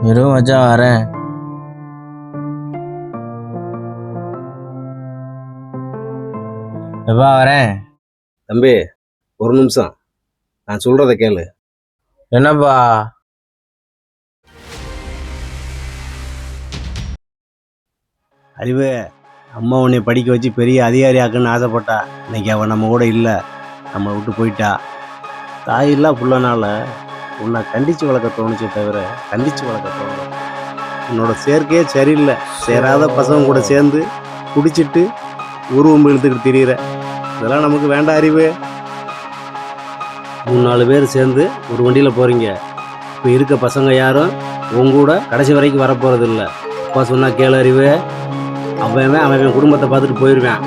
இரு மச்சான் வரேன். எப்பா வரேன். தம்பி ஒரு நிமிஷம், நான் சொல்றத கேளு. என்னப்பா? அறிவு, அம்மா உன்னை படிக்க வச்சு பெரிய அதிகாரி ஆக்குன்னு ஆசைப்பட்டா. இன்னைக்கு அவன் நம்ம கூட இல்லை, நம்மளை விட்டு போயிட்டா. தாயில்லா புள்ளனால உன்னை கண்டிச்சு வளர்க்க தோணுச்சே தவிர கண்டிச்சு வளர்க்க தோணல. உன்னோட சேர்க்கையே சரியில்லை. சேராத பசங்க கூட சேர்ந்து குடிச்சிட்டு உருவம் இழுத்துக்கிட்டு திரியிற. இதெல்லாம் நமக்கு வேண்டாம் அறிவு. 3-4 பேர் சேர்ந்து ஒரு வண்டியில் போகிறீங்க. இப்போ இருக்க பசங்க யாரும் உங்கூட கடைசி வரைக்கும் வரப்போகிறது இல்லை. அப்பா சொன்னா கேளு அறிவு. அவன் குடும்பத்தை பார்த்துட்டு போயிடுவேன்.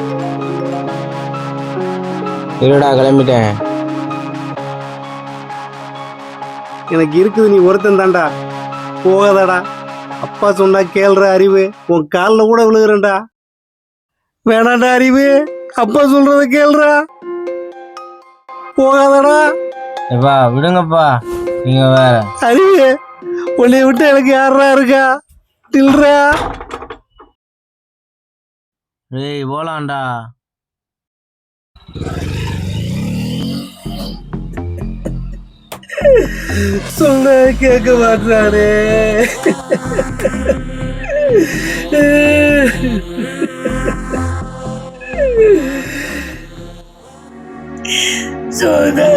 இருடா கிளம்பிட்டேன். எனக்கு இருக்குது நீ ஒருத்தன் தான்டா. போகாதடா. அப்பா சொன்னா கேள்ற அறிவு. உன் காலில் கூட விழுகிறேன்டா. வேணாண்டா அறிவு, அப்பா சொல்றத கேள்றா. போகாதடா. எப்பா விடுங்கப்பா, நீங்க வேற. அறிவு, உன்னை விட்டு எனக்கு யாரா இருக்கா? தில்றா. டேய் போலாம்டா. சொன்ன கேட்க மாட்டானே. சொன்ன